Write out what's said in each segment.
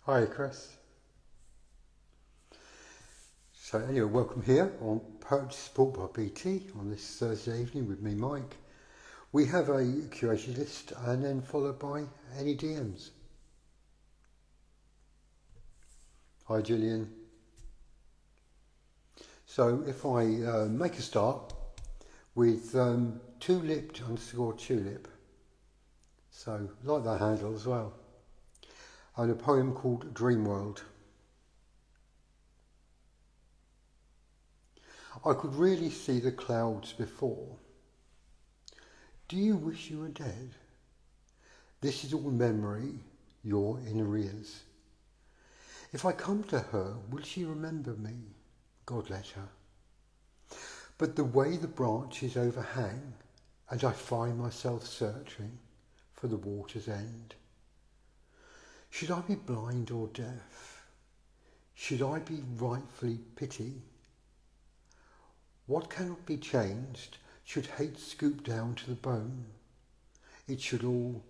Hi Chris. So anyway, welcome here on Poetry Support by BT on this Thursday evening with me, Mike. We have a curated list and then followed by any DMs. Hi Gillian. So if I make a start with two-lipped_tulip, so like that handle as well, and a poem called Dream World. I could really see the clouds before. Do you wish you were dead? This is all memory, you're in arrears. If I come to her, will she remember me? God let her. But the way the branches overhang, and I find myself searching for the water's end. Should I be blind or deaf? Should I be rightfully pity? What cannot be changed should hate scoop down to the bone. It should all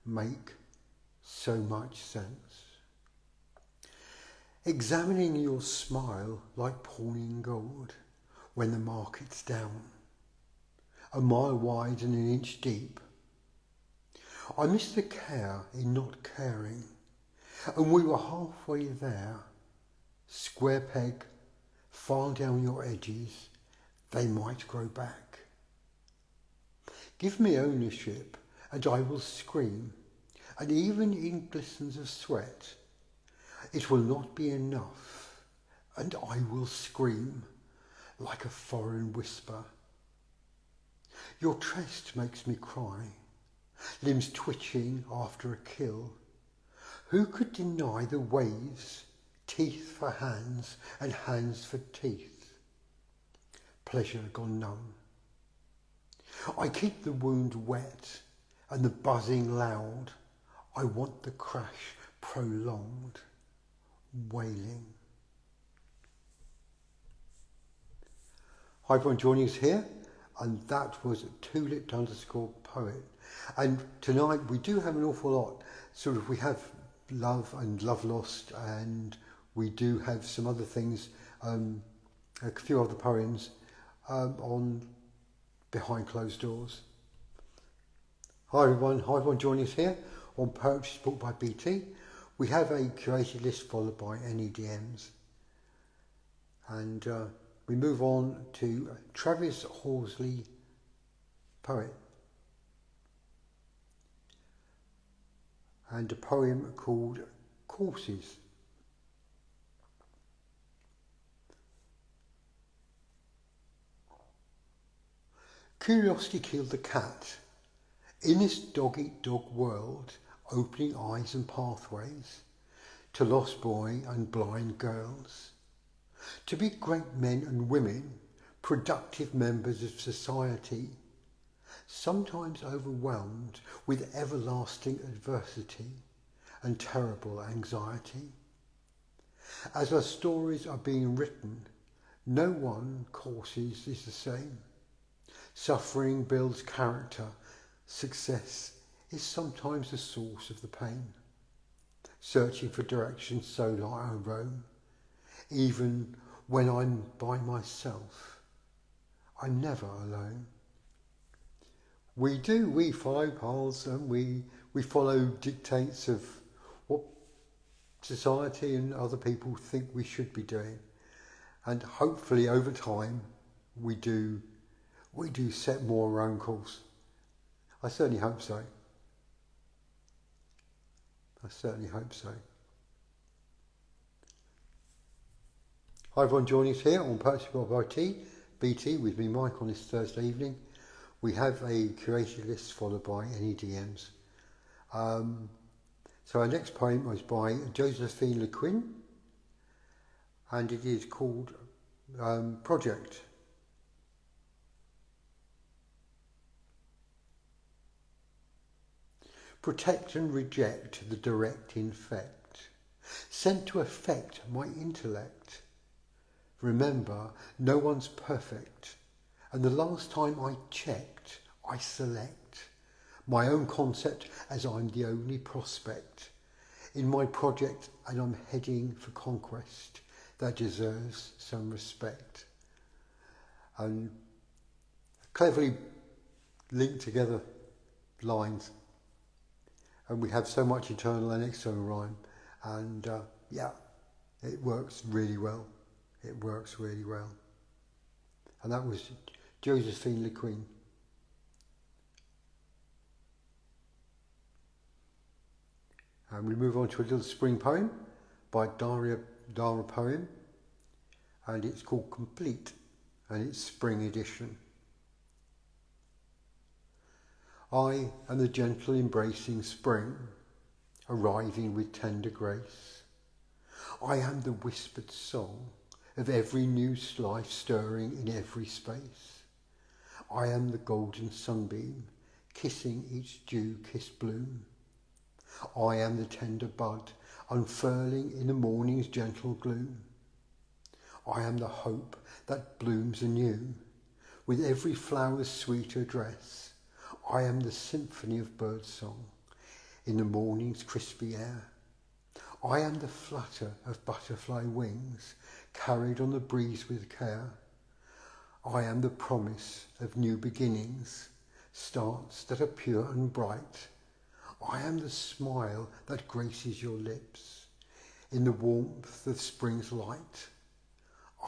make so much sense. Examining your smile like pawning gold when the market's down, a mile wide and an inch deep. I miss the care in not caring, and we were halfway there. Square peg, file down your edges, they might grow back. Give me ownership and I will scream, and even in glistens of sweat, it will not be enough, and I will scream like a foreign whisper. Your chest makes me cry, limbs twitching after a kill. Who could deny the waves, teeth for hands and hands for teeth? Pleasure gone numb. I keep the wound wet and the buzzing loud. I want the crash prolonged, wailing. Hi everyone joining us here, and that was two-lipped_poet. And tonight we do have an awful lot. Sort of we have love and love lost, and we do have some other things, a few other poems on Behind Closed Doors. Hi everyone joining us here on Poetry Support by BT. We have a curated list followed by any DMs. And we move on to Travis Horsley, poet. And a poem called Courses. Curiosity killed the cat. In this dog-eat-dog world, opening eyes and pathways to lost boy and blind girls, to be great men and women, productive members of society, sometimes overwhelmed with everlasting adversity and terrible anxiety. As our stories are being written, no one courses is the same. Suffering builds character. Success is sometimes the source of the pain. Searching for direction, so do I roam. Even when I'm by myself, I'm never alone. We follow paths, and we follow dictates of what society and other people think we should be doing. And hopefully over time we do set more our own course. I certainly hope so. Hi everyone joining us here on Poetry by BT with me, Mike, on this Thursday evening. We have a curated list followed by any DMs. So our next poem was by Josephine Le Quinn, and it is called Project. Protect and reject the direct infect, sent to affect my intellect. Remember, no one's perfect, and the last time I checked, I select my own concept as I'm the only prospect. in my project, and I'm heading for conquest that deserves some respect. And cleverly linked together lines, and we have so much internal and external rhyme, and it works really well. It works really well. And that was Josephine Le Queen. And we move on to a little spring poem by Dara Poem, and it's called Complete, and it's spring edition. I am the gentle embracing spring, arriving with tender grace. I am the whispered song of every new life stirring in every space. I am the golden sunbeam, kissing each dew-kissed bloom. I am the tender bud, unfurling in the morning's gentle gloom. I am the hope that blooms anew, with every flower's sweet address. I am the symphony of birdsong in the morning's crispy air. I am the flutter of butterfly wings, carried on the breeze with care. I am the promise of new beginnings, starts that are pure and bright. I am the smile that graces your lips in the warmth of spring's light.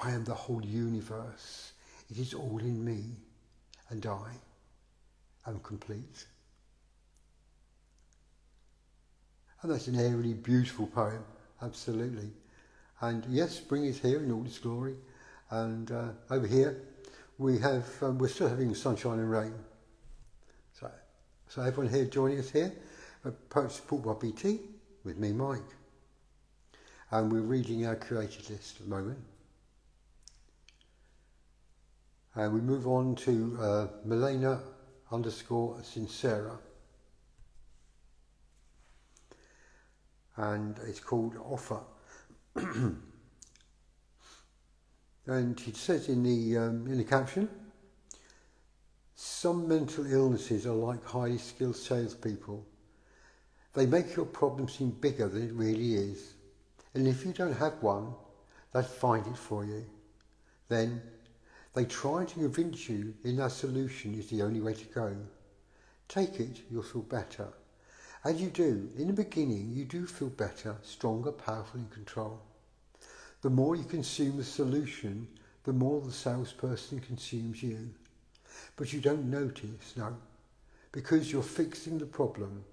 I am the whole universe, it is all in me, and I am complete. And that's an airily beautiful poem, absolutely. And yes, spring is here in all its glory. And over here, we're still having sunshine and rain. So everyone here joining us here, Poetry Support by BT, with me, Mike. And we're reading our curated list at the moment. And we move on to Milena_Sincera. And it's called Offer. And it says in the caption, some mental illnesses are like highly skilled salespeople. They make your problem seem bigger than it really is. And if you don't have one, they find it for you. Then they try to convince you in that solution is the only way to go. Take it, you'll feel better. As you do, in the beginning, you do feel better, stronger, powerful, in control. The more you consume the solution, the more the salesperson consumes you. But you don't notice, no, because you're fixing the problem.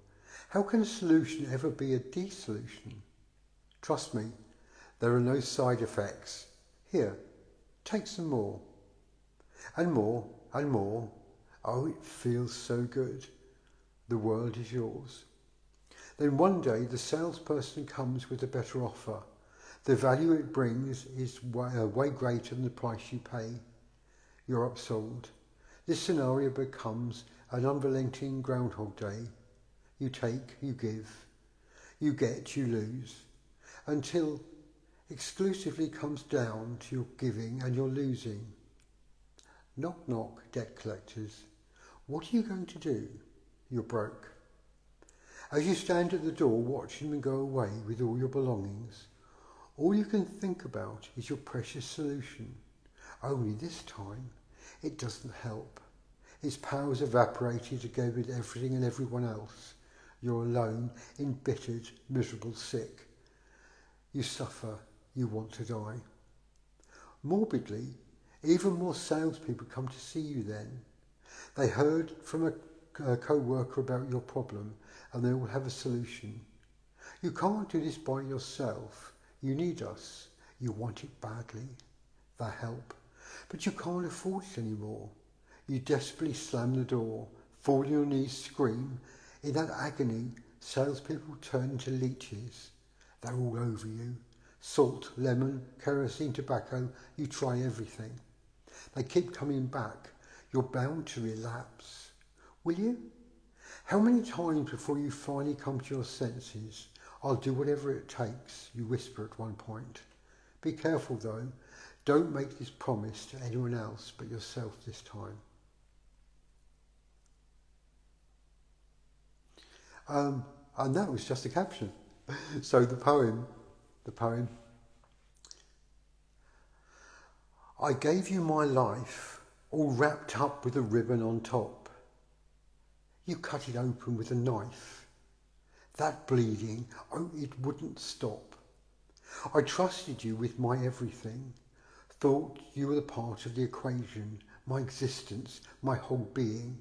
How can a solution ever be a de-solution? Trust me, there are no side effects. Here, take some more. And more, and more. Oh, it feels so good. The world is yours. Then one day the salesperson comes with a better offer. The value it brings is way greater than the price you pay. You're upsold. This scenario becomes an unrelenting Groundhog Day. You take, you give. You get, you lose. Until exclusively comes down to your giving and your losing. Knock, knock, debt collectors. What are you going to do? You're broke. As you stand at the door watching them go away with all your belongings, all you can think about is your precious solution. Only this time, it doesn't help. Its power's evaporated together with everything and everyone else. You're alone, embittered, miserable, sick. You suffer, you want to die. Morbidly, even more salespeople come to see you then. They heard from a co-worker about your problem and they will have a solution. You can't do this by yourself. You need us. You want it badly. The help. But you can't afford it anymore. You desperately slam the door, fall on your knees, scream. In that agony, salespeople turn into leeches. They're all over you. Salt, lemon, kerosene, tobacco, you try everything. They keep coming back. You're bound to relapse. Will you? How many times before you finally come to your senses? I'll do whatever it takes, you whisper at one point. Be careful though. Don't make this promise to anyone else but yourself this time. And that was just a caption. So the poem, I gave you my life, all wrapped up with a ribbon on top. You cut it open with a knife. That bleeding, oh, it wouldn't stop. I trusted you with my everything, thought you were the part of the equation, my existence, my whole being.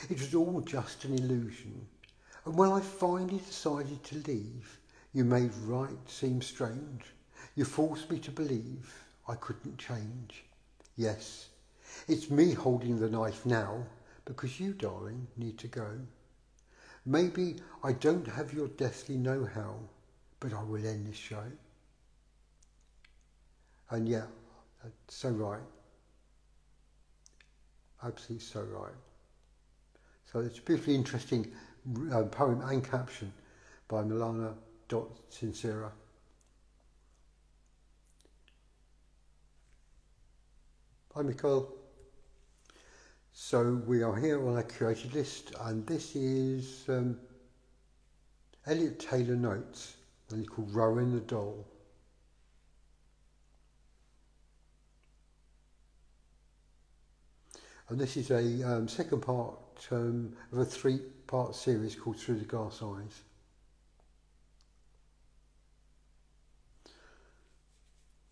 It was all just an illusion. And when I finally decided to leave, you made right seem strange. You forced me to believe I couldn't change. Yes, it's me holding the knife now, because you, darling, need to go. Maybe I don't have your deathly know-how, but I will end this show. And yeah, that's so right. Absolutely so right. So it's a beautifully interesting poem and caption by Milana Sincera. Hi, Nicole. So we are here on our curated list, and this is Elliot Taylor Notes, and it's called Rowan the Doll. And this is a second part of a three-part series called Through the Glass Eyes.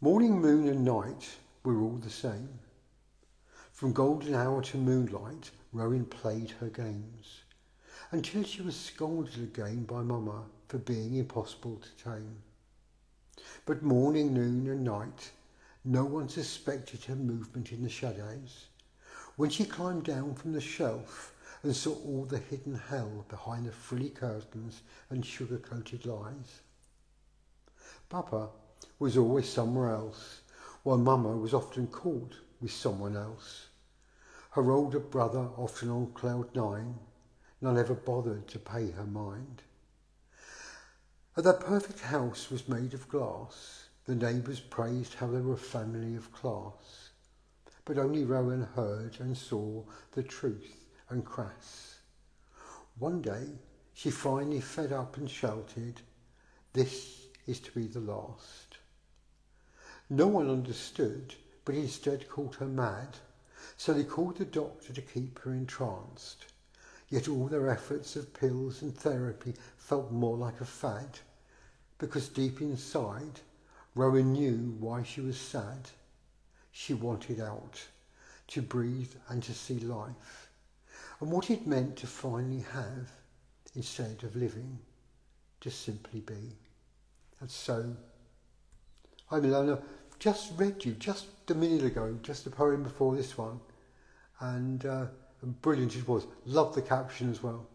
Morning, moon and night were all the same. From golden hour to moonlight, Rowan played her games, until she was scolded again by Mama for being impossible to tame. But morning, noon and night, no one suspected her movement in the shadows. When she climbed down from the shelf and saw all the hidden hell behind the frilly curtains and sugar-coated lies. Papa was always somewhere else, while Mama was often caught with someone else. Her older brother often on cloud nine, none ever bothered to pay her mind. And that perfect house was made of glass. The neighbours praised how they were a family of class. But only Rowan heard and saw the truth and crass. One day she finally fed up and shouted, "This is to be the last." No one understood, but instead called her mad, so they called the doctor to keep her entranced. Yet all their efforts of pills and therapy felt more like a fad, because deep inside, Rowan knew why she was sad. She wanted out, to breathe and to see life, and what it meant to finally have, instead of living, to simply be. And so, I just read you just a minute ago, just a poem before this one, and brilliant it was. Love the caption as well.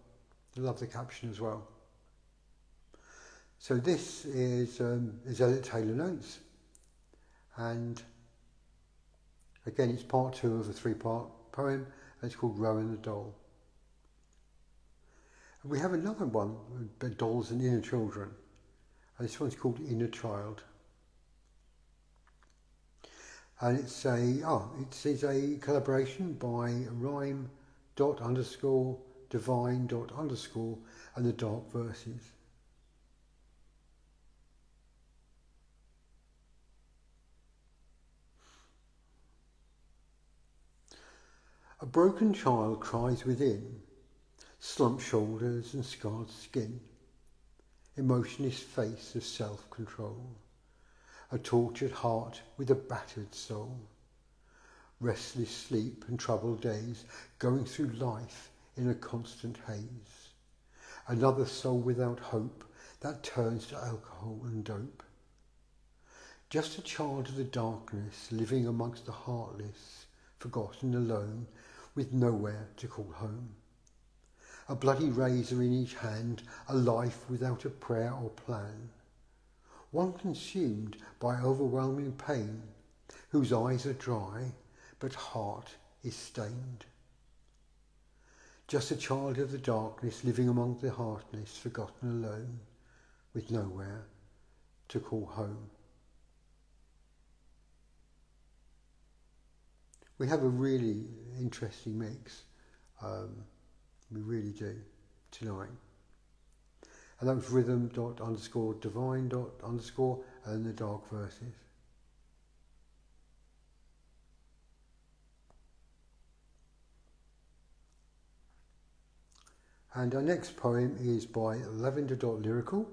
Love the caption as well. So this is Elliot Taylor Notes, and again it's part two of a three-part poem, and it's called Rowan the Doll. And we have another one, Dolls and Inner Children, and this one's called Inner Child. And it's a collaboration by rhyme._divine._ and the Dark Verses. A broken child cries within, slumped shoulders and scarred skin, emotionless face of self-control, a tortured heart with a battered soul, restless sleep and troubled days, going through life in a constant haze, another soul without hope that turns to alcohol and dope. Just a child of the darkness, living amongst the heartless, forgotten, alone, with nowhere to call home. A bloody razor in each hand, a life without a prayer or plan. One consumed by overwhelming pain, whose eyes are dry, but heart is stained. Just a child of the darkness, living among the heartless, forgotten, alone, with nowhere to call home. We have a really interesting mix. We really do tonight. And that was rhythm._divine._ and the dark verses. And our next poem is by lavender.lyrical.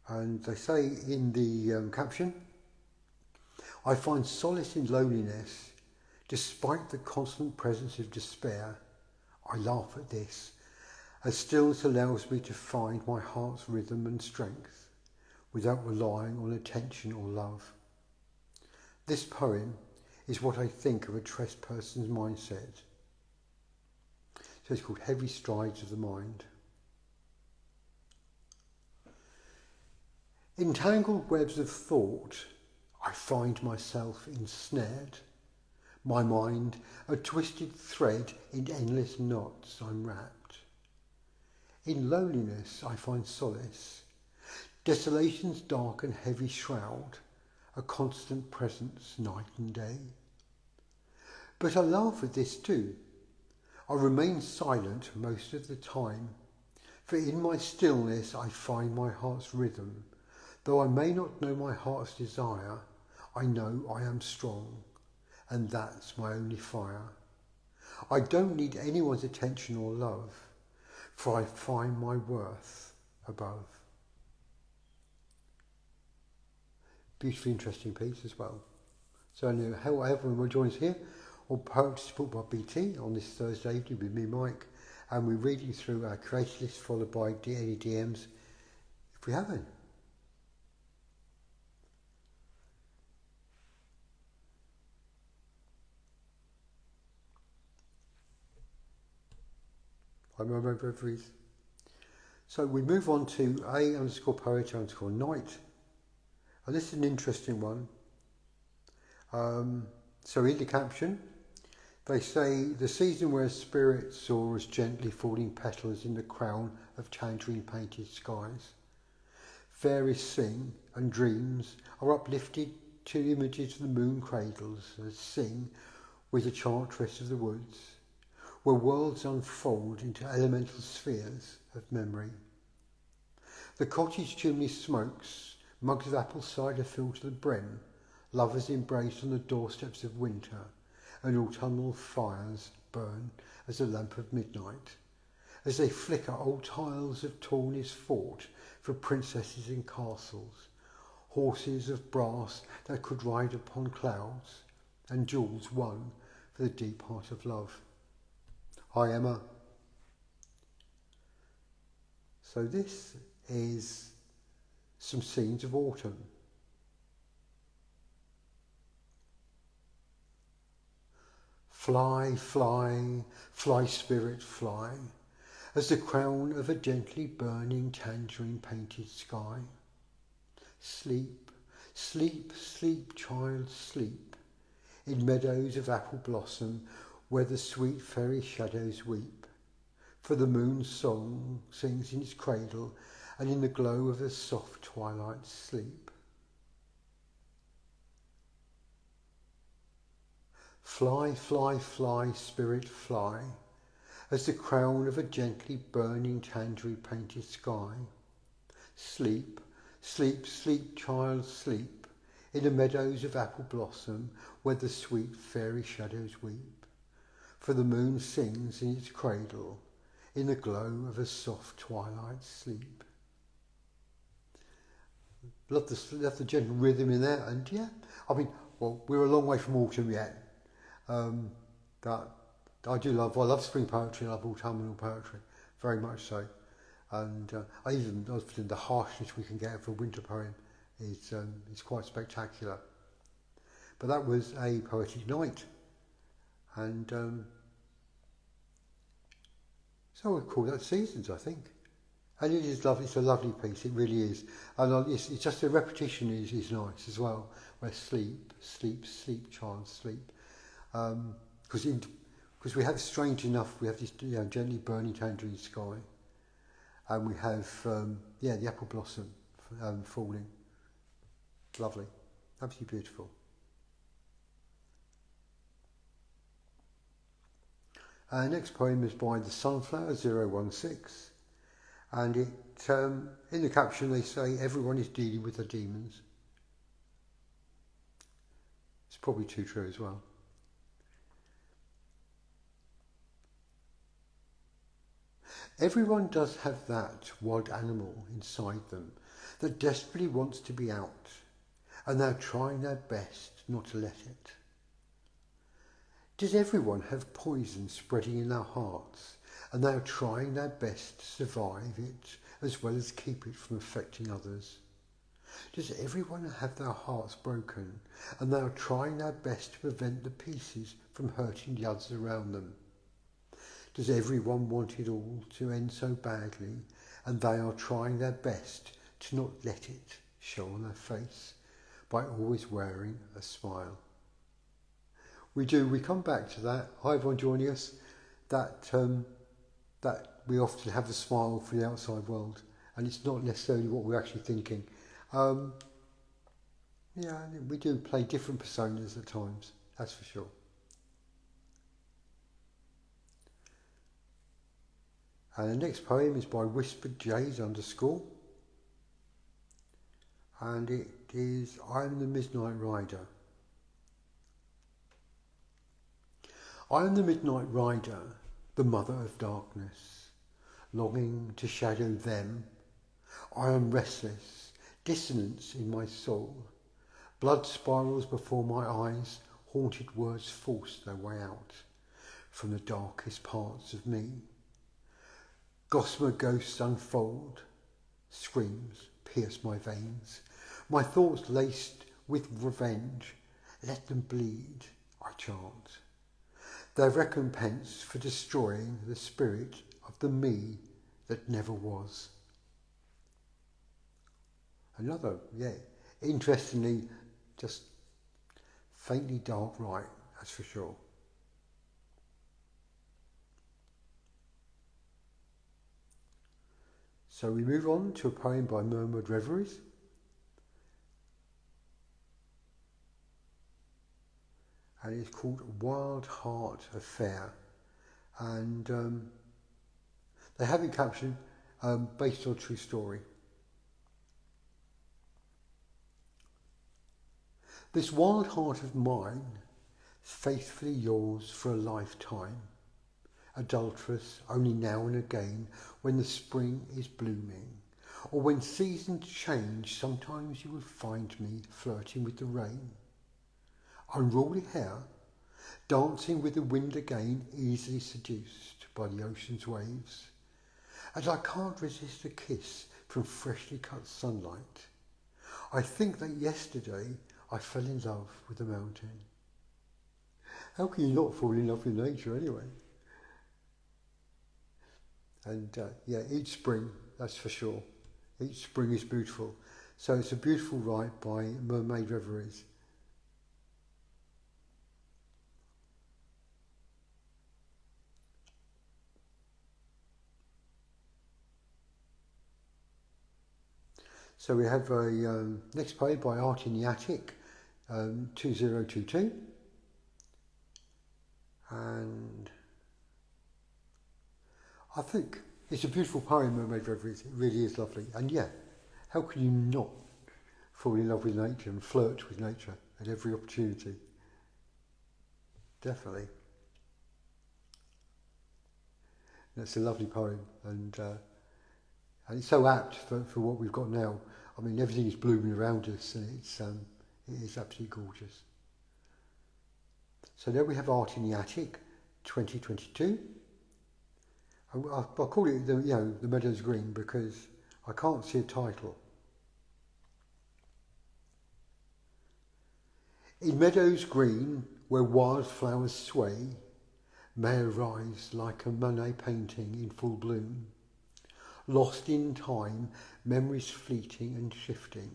And they say in the caption, I find solace in loneliness, despite the constant presence of despair. I laugh at this, as stillness allows me to find my heart's rhythm and strength, without relying on attention or love. This poem is what I think of a stressed person's mindset. So it's called Heavy Strides of the Mind. In tangled webs of thought, I find myself ensnared. My mind, a twisted thread in endless knots I'm wrapped. In loneliness I find solace, desolation's dark and heavy shroud, a constant presence night and day. But I laugh at this too. I remain silent most of the time, for in my stillness I find my heart's rhythm. Though I may not know my heart's desire, I know I am strong, and that's my only fire. I don't need anyone's attention or love, for I find my worth above. Beautifully interesting piece as well. So however everyone will join us here, on Poetry Support by BT on this Thursday evening with me, Mike, and we're reading through our creator list followed by any DMs, if we have any. I remember everybody's. So we move on to A_poet_night. And this is an interesting one. So in the caption, they say, the season where spirits soar as gently falling petals in the crown of tangerine painted skies. Fairies sing and dreams are uplifted to images of the moon cradles that sing with the chantress of the woods, where worlds unfold into elemental spheres of memory. The cottage chimney smokes, mugs of apple cider fill to the brim, lovers embrace on the doorsteps of winter, and autumnal fires burn as a lamp of midnight. As they flicker, old tiles of Tawny's fought for princesses in castles, horses of brass that could ride upon clouds, and jewels won for the deep heart of love. Hi Emma. So this is some scenes of autumn. Fly, fly, fly spirit, fly, as the crown of a gently burning tangerine painted sky. Sleep, sleep, sleep, child, sleep, in meadows of apple blossom where the sweet fairy shadows weep. For the moon's song sings in its cradle, and in the glow of the soft twilight sleep. Fly, fly, fly, spirit, fly, as the crown of a gently burning tangerine painted sky. Sleep, sleep, sleep, child, sleep, in the meadows of apple blossom where the sweet fairy shadows weep. For the moon sings in its cradle, in the glow of a soft twilight sleep. Love the gentle rhythm in there, and yeah, I mean, well, we're a long way from autumn yet. But I love spring poetry, I love autumnal poetry, very much so. And I think the harshness we can get for a winter poem is quite spectacular. But that was A Poetic Night, and so I would call that Seasons, I think. And it is lovely. It's a lovely piece. It really is. And it's just the repetition is nice as well. Where sleep, sleep, sleep, child, sleep. Because we have, strange enough, we have this gently burning tangerine sky, and we have the apple blossom falling. Lovely, absolutely beautiful. Next poem is by The Sunflower 016, and in the caption they say everyone is dealing with their demons. It's probably too true as well. Everyone does have that wild animal inside them that desperately wants to be out, and they're trying their best not to let it. Does everyone have poison spreading in their hearts, and they are trying their best to survive it as well as keep it from affecting others? Does everyone have their hearts broken, and they are trying their best to prevent the pieces from hurting the others around them? Does everyone want it all to end so badly, and they are trying their best to not let it show on their face by always wearing a smile? We come back to that. Hi everyone joining us. That we often have the smile for the outside world, and it's not necessarily what we're actually thinking. Yeah, we do play different personas at times, that's for sure. And the next poem is by Whispered Jays _ and it is I Am the Midnight Rider. I am the midnight rider, the mother of darkness, longing to shadow them. I am restless, dissonance in my soul. Blood spirals before my eyes, haunted words force their way out from the darkest parts of me. Gossamer ghosts unfold, screams pierce my veins. My thoughts laced with revenge, let them bleed, I chant. Their recompense for destroying the spirit of the me that never was. Another, interestingly, just faintly dark right, that's for sure. So we move on to a poem by Murmured Reveries. And it's called Wild Heart Affair. And they have it captioned based on a true story. This wild heart of mine, faithfully yours for a lifetime, adulterous only now and again when the spring is blooming, or when seasons change, sometimes you will find me flirting with the rain. Unruly hair, dancing with the wind again, easily seduced by the ocean's waves, and I can't resist a kiss from freshly cut sunlight. I think that yesterday I fell in love with the mountain. How can you not fall in love with nature anyway? And each spring, that's for sure. Each spring is beautiful. So it's a beautiful write by Mermaid Reveries. So we have a next poem by Art in the Attic, 2022. And I think it's a beautiful poem, Mermaid Reveries. It really is lovely. And how can you not fall in love with nature and flirt with nature at every opportunity? Definitely. That's a lovely poem, and it's so apt for what we've got now. I mean, everything is blooming around us, and it is absolutely gorgeous. So there we have Art in the Attic, 2022. I'll call it the Meadows Green because I can't see a title. In meadows green, where wildflowers sway, may arise like a Monet painting in full bloom. Lost in time, memories fleeting and shifting,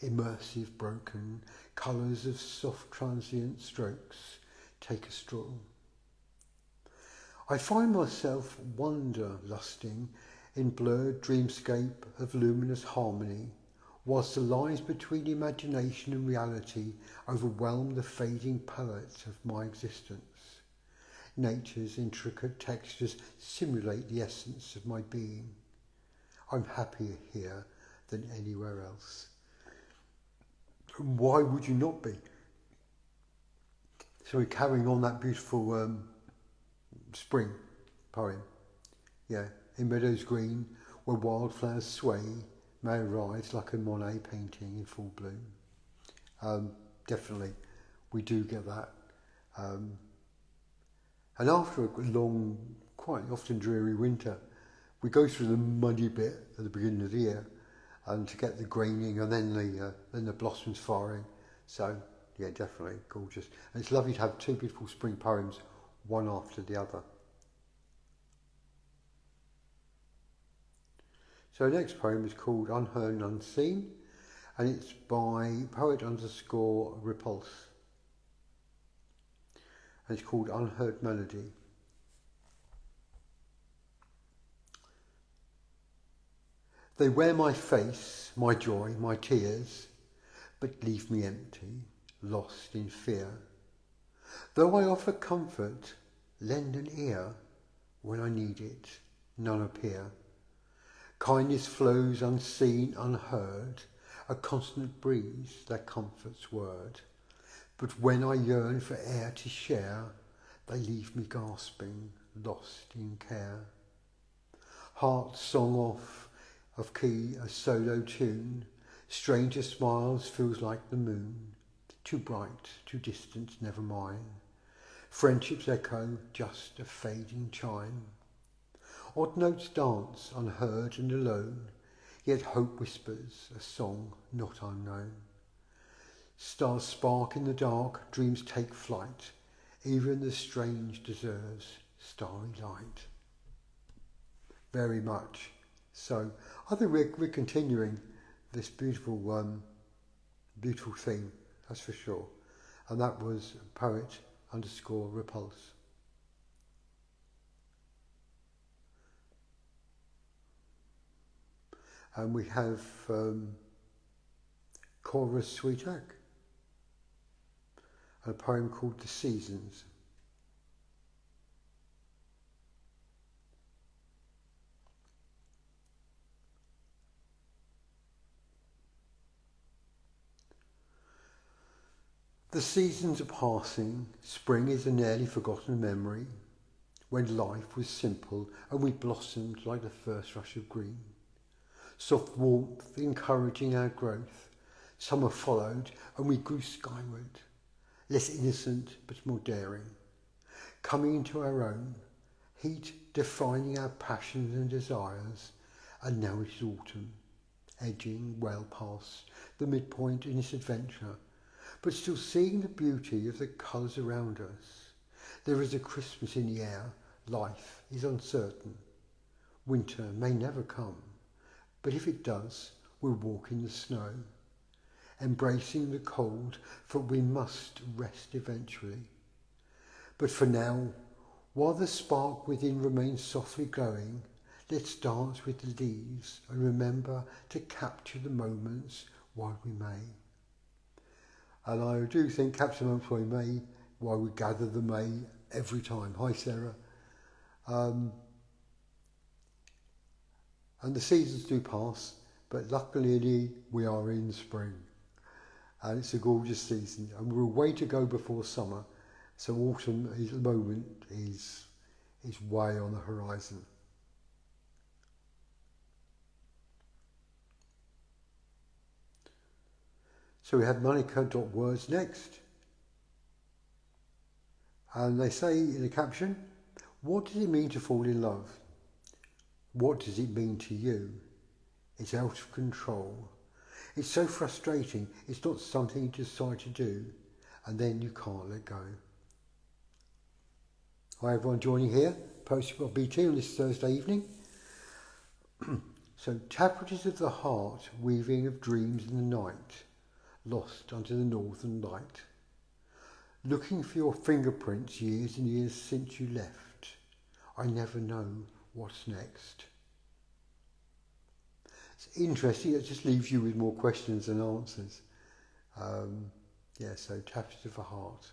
immersive broken, colours of soft transient strokes take a stroll. I find myself wonder-lusting in blurred dreamscape of luminous harmony, whilst the lines between imagination and reality overwhelm the fading palette of my existence. Nature's intricate textures simulate the essence of my being. I'm happier here than anywhere else. And why would you not be? So we're carrying on that beautiful spring poem. Yeah, in meadows green, where wildflowers sway, may arise like a Monet painting in full bloom. Definitely, we do get that. And after a long, quite often dreary winter, we go through the muddy bit at the beginning of the year, and to get the graining and then the blossoms firing. So yeah, definitely gorgeous. And it's lovely to have two beautiful spring poems, one after the other. So the next poem is called Unheard and Unseen, and it's by poet_repulse. And it's called Unheard Melody. They wear my face, my joy, my tears, but leave me empty, lost in fear. Though I offer comfort, lend an ear, when I need it, none appear. Kindness flows unseen, unheard, a constant breeze that comforts word. But when I yearn for air to share, they leave me gasping, lost in care. Heart song off of key, a solo tune, stranger smiles feels like the moon, too bright, too distant, never mine. Friendship's echo, just a fading chime. Odd notes dance, unheard and alone, yet hope whispers, a song not unknown. Stars spark in the dark, dreams take flight, even the strange deserves starry light. Very much. So I think we're continuing this beautiful beautiful theme, that's for sure. And that was poet_repulse. And we have Cora Sweetak, a poem called The Seasons. The seasons are passing, spring is a nearly forgotten memory, when life was simple and we blossomed like the first rush of green. Soft warmth encouraging our growth, summer followed and we grew skyward, less innocent but more daring, coming into our own, heat defining our passions and desires, and now it is autumn, edging well past the midpoint in its adventure, but still seeing the beauty of the colours around us. There is a Christmas in the air, life is uncertain. Winter may never come, but if it does, we'll walk in the snow, embracing the cold, for we must rest eventually. But for now, while the spark within remains softly glowing, let's dance with the leaves and remember to capture the moments while we may. And I do think capture the moments while we may, while we gather the May every time. Hi Sarah. And the seasons do pass, but luckily we are in spring. And it's a gorgeous season, and we're a way to go before summer. So autumn is, at the moment is way on the horizon. So we have Monica.words next. And they say in the caption, what does it mean to fall in love? What does it mean to you? It's out of control. It's so frustrating. It's not something you decide to do, and then you can't let go. Hi everyone joining here, Post.BT on this Thursday evening. So, tapestries of the heart, weaving of dreams in the night, lost under the northern light. Looking for your fingerprints years and years since you left. I never know what's next. It's interesting, it just leaves you with more questions than answers. So tapestries of the heart.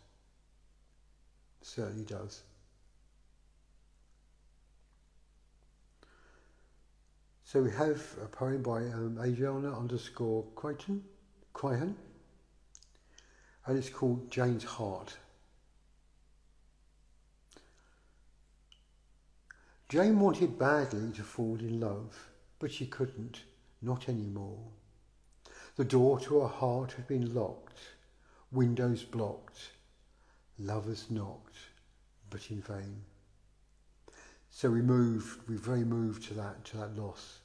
Certainly does. So we have a poem by Adriana Crichton, and it's called Jane's Heart. Jane wanted badly to fall in love, but she couldn't, not anymore. The door to her heart had been locked, windows blocked, lovers knocked, but in vain. So we're very moved to that loss,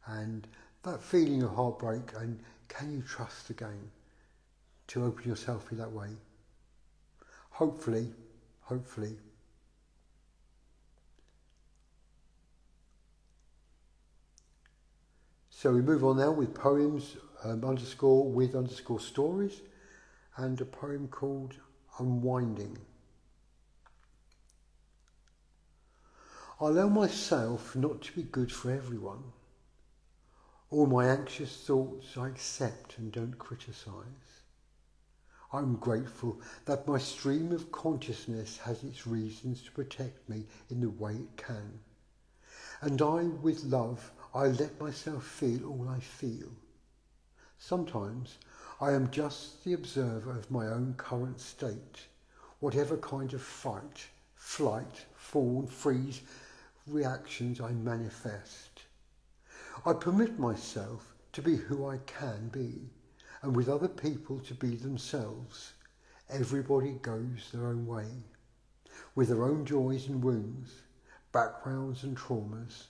and that feeling of heartbreak, and can you trust again to open yourself in that way? Hopefully. So we move on now with poems _ stories, and a poem called Unwinding. I allow myself not to be good for everyone. All my anxious thoughts I accept and don't criticise. I'm grateful that my stream of consciousness has its reasons to protect me in the way it can. And with love, I let myself feel all I feel. Sometimes I am just the observer of my own current state, whatever kind of fight, flight, fawn, freeze, reactions I manifest. I permit myself to be who I can be, and with other people to be themselves. Everybody goes their own way, with their own joys and wounds, backgrounds and traumas,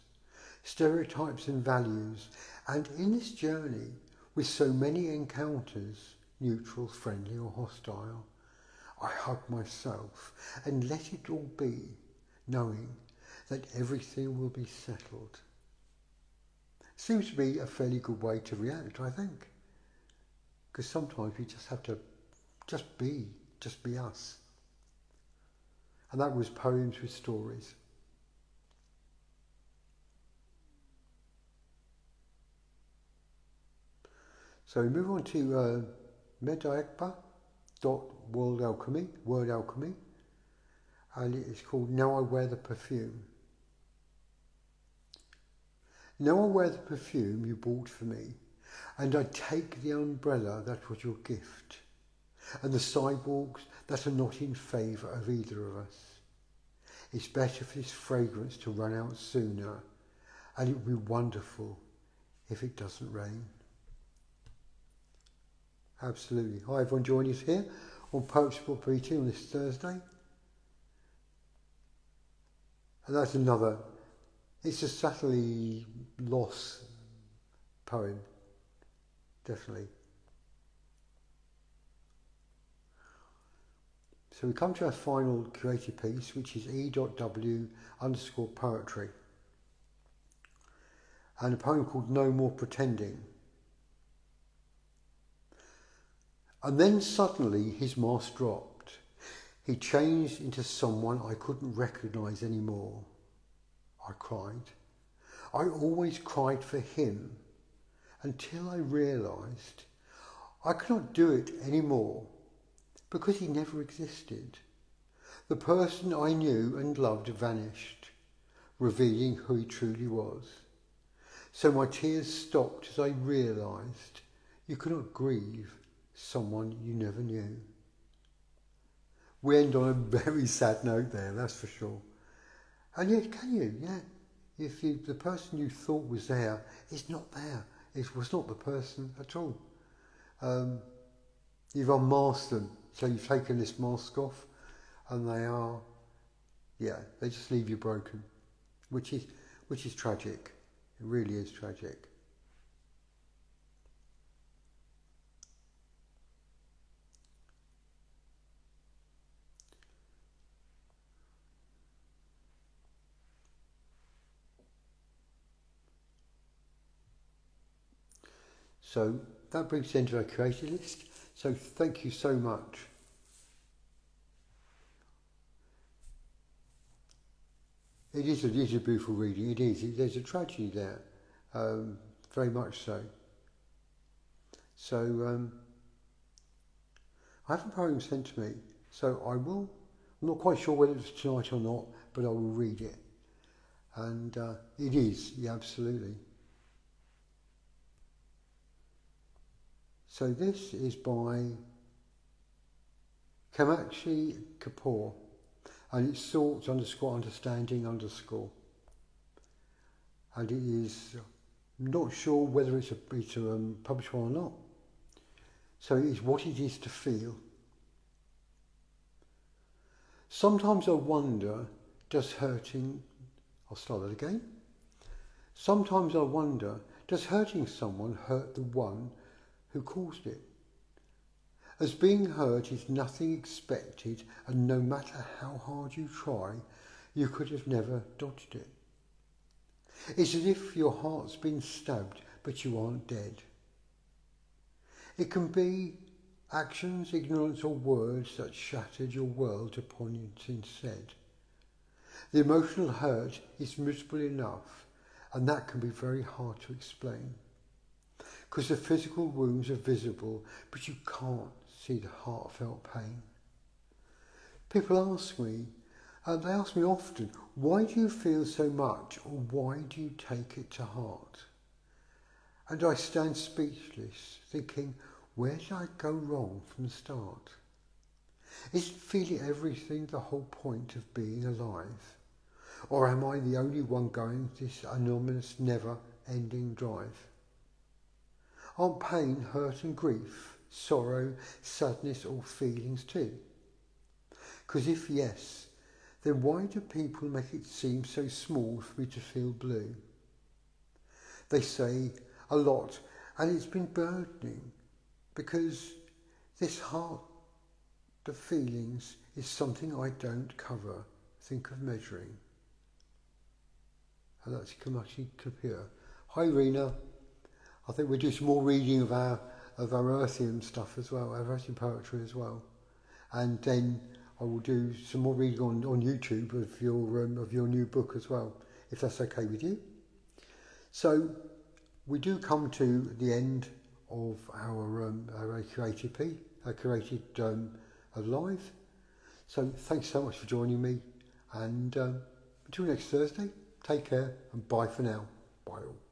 stereotypes and values, and in this journey, with so many encounters, neutral, friendly or hostile, I hug myself and let it all be, knowing that everything will be settled. Seems to be a fairly good way to react, I think. Because sometimes we just have to just be us. And that was Poems with Stories. So we move on to Word Alchemy, and it's called Now I Wear the Perfume. Now I wear the perfume you bought for me, and I take the umbrella that was your gift, and the sidewalks that are not in favour of either of us. It's better for this fragrance to run out sooner, and it would be wonderful if it doesn't rain. Absolutely. Hi everyone joining us here on Poetry Sport PT on this Thursday. And that's it's a subtly lost poem, definitely. So we come to our final creative piece, which is E.W_poetry. And a poem called No More Pretending. And then suddenly his mask dropped. He changed into someone I couldn't recognise anymore. I cried. I always cried for him until I realised I could not do it anymore because he never existed. The person I knew and loved vanished, revealing who he truly was. So my tears stopped as I realised you cannot grieve someone you never knew. We end on a very sad note there, that's for sure. And yet, can you? Yeah. If the person you thought was there is not there. It was not the person at all. You've unmasked them. So you've taken this mask off, and they just leave you broken, which is tragic. It really is tragic. So that brings the end of our creative list. So thank you so much. It is a beautiful reading. It is. There's a tragedy there, very much so. So I have a poem sent to me. So I'm not quite sure whether it's tonight or not, but I will read it. And it is, yeah, absolutely. So this is by Kamakshi Kapoor, and it's thoughts_understanding_. And it is not sure whether it's a published one or not. So it is what it is to feel. Sometimes I wonder, I'll start that again. Sometimes I wonder, does hurting someone hurt the one who caused it? As being hurt is nothing expected, and no matter how hard you try, you could have never dodged it. It's as if your heart's been stabbed, but you aren't dead. It can be actions, ignorance, or words that shattered your world upon it instead. The emotional hurt is miserable enough, and that can be very hard to explain. Because the physical wounds are visible, but you can't see the heartfelt pain. People ask me, they ask me often, why do you feel so much, or why do you take it to heart? And I stand speechless, thinking, where did I go wrong from the start? Isn't feeling everything the whole point of being alive? Or am I the only one going this anonymous, never-ending drive? Aren't pain, hurt and grief, sorrow, sadness all feelings too? Because if yes, then why do people make it seem so small for me to feel blue? They say a lot, and it's been burdening, because this heart of feelings is something I don't cover, think of measuring. And that's Kamakshi Kapoor. Hi Rena. I think we'll do some more reading of our Earthian stuff as well, our Earthian poetry as well. And then I will do some more reading on YouTube of your new book as well, if that's okay with you. So we do come to the end of our curated live. So thanks so much for joining me, and until next Thursday, take care and bye for now. Bye all.